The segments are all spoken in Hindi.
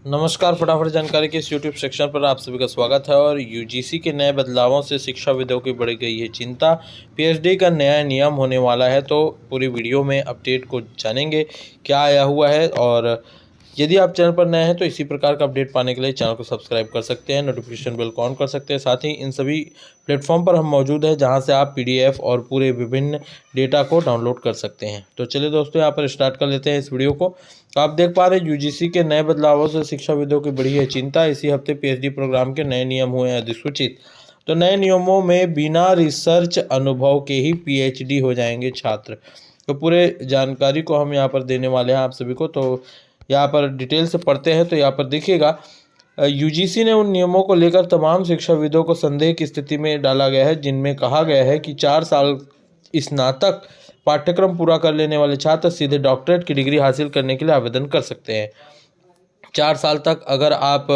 नमस्कार, फटाफट जानकारी के इस यूट्यूब सेक्शन पर आप सभी का स्वागत है। और यूजीसी के नए बदलावों से शिक्षाविदों की बढ़ गई है चिंता। पीएचडी का नया नियम होने वाला है, तो पूरी वीडियो में अपडेट को जानेंगे क्या आया हुआ है। और यदि आप चैनल पर नए हैं तो इसी प्रकार का अपडेट पाने के लिए चैनल को सब्सक्राइब कर सकते हैं, नोटिफिकेशन बेल को ऑन कर सकते हैं। साथ ही इन सभी प्लेटफॉर्म पर हम मौजूद हैं जहां से आप पीडीएफ और पूरे विभिन्न डेटा को डाउनलोड कर सकते हैं। तो चलिए दोस्तों, यहाँ पर स्टार्ट कर लेते हैं इस वीडियो को। तो आप देख पा रहे हैं यूजीसी के नए बदलावों से शिक्षाविदों की बढ़ी है चिंता। इसी हफ्ते पीएचडी प्रोग्राम के नए नियम हुए हैं अधिसूचित। तो नए नियमों में बिना रिसर्च अनुभव के ही पीएचडी हो जाएंगे छात्र। तो पूरे जानकारी को हम यहाँ पर देने वाले हैं आप सभी को। तो यहाँ पर डिटेल से पढ़ते हैं तो यहाँ पर देखिएगा, यूजीसी ने उन नियमों को लेकर तमाम शिक्षाविदों को संदेह की स्थिति में डाला गया है जिनमें कहा गया है कि 4 साल स्नातक पाठ्यक्रम पूरा कर लेने वाले छात्र सीधे डॉक्टरेट की डिग्री हासिल करने के लिए आवेदन कर सकते हैं। 4 साल तक अगर आप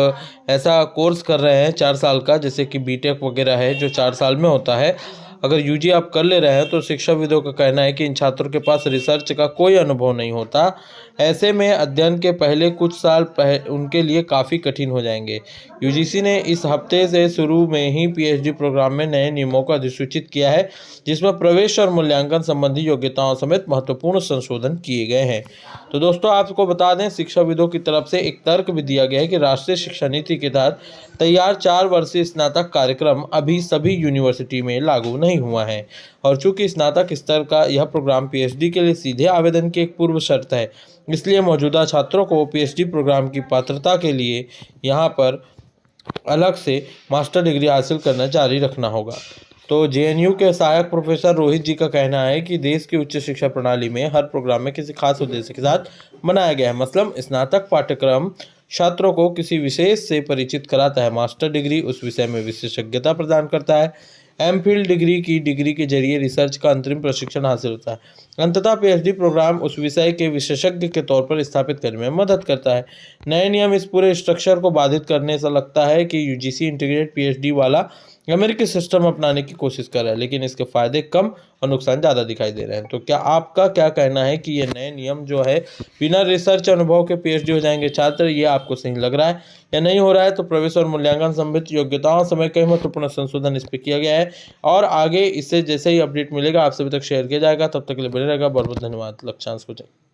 ऐसा कोर्स कर रहे हैं 4 साल का, जैसे कि बीटेक वगैरह है जो 4 साल में होता है, अगर यूजी आप कर ले रहे हैं तो शिक्षाविदों का कहना है कि इन छात्रों के पास रिसर्च का कोई अनुभव नहीं होता। ऐसे में अध्ययन के पहले कुछ साल उनके लिए काफ़ी कठिन हो जाएंगे। यूजीसी ने इस हफ्ते से शुरू में ही पीएचडी प्रोग्राम में नए नियमों को अधिसूचित किया है, जिसमें प्रवेश और मूल्यांकन संबंधी योग्यताओं समेत महत्वपूर्ण संशोधन किए गए हैं। तो दोस्तों, आपको बता दें, शिक्षाविदों की तरफ से एक तर्क भी दिया गया है कि राष्ट्रीय शिक्षा नीति के तहत तैयार 4 वर्षीय स्नातक कार्यक्रम अभी सभी यूनिवर्सिटी में लागू नहीं हुआ है। और चूंकि स्नातक स्तर का यह प्रोग्राम पीएचडी के लिए सीधे आवेदन की एक पूर्व शर्त है, इसलिए मौजूदा छात्रों को पीएचडी प्रोग्राम की पात्रता के लिए यहाँ पर अलग से मास्टर डिग्री हासिल करना जारी रखना होगा। तो जेएनयू के सहायक प्रोफेसर रोहित जी का कहना है कि देश की उच्च शिक्षा प्रणाली में हर प्रोग्राम में किसी खास उद्देश्य के साथ बनाया गया है। मतलब स्नातक पाठ्यक्रम छात्रों को किसी विशेष से परिचित कराता है, मास्टर डिग्री उस विषय में विशेषज्ञता प्रदान करता है, एमफिल डिग्री के जरिए रिसर्च का अंतरिम प्रशिक्षण हासिल होता है। अंततः पीएचडी प्रोग्राम उस विषय के विशेषज्ञ के तौर पर स्थापित करने में मदद करता है। नए नियम इस पूरे स्ट्रक्चर को बाधित करने से लगता है कि यूजीसी इंटीग्रेटेड पीएचडी वाला अमेरिकी सिस्टम अपनाने की कोशिश कर रहा है, लेकिन इसके फायदे कम और नुकसान ज़्यादा दिखाई दे रहे हैं। तो क्या आपका क्या कहना है कि ये नए नियम जो है बिना रिसर्च अनुभव के पीएचडी हो जाएंगे छात्र, ये आपको सही लग रहा है या नहीं हो रहा है? तो प्रवेश और मूल्यांकन संबंधित योग्यताओं समय कई महत्वपूर्ण संशोधन इस पर किया गया है और आगे इससे जैसे ही अपडेट मिलेगा आप सभी तक शेयर किया जाएगा। तब तक के लिए बने रहेगा। बहुत बहुत धन्यवाद। लक्ष्यांश को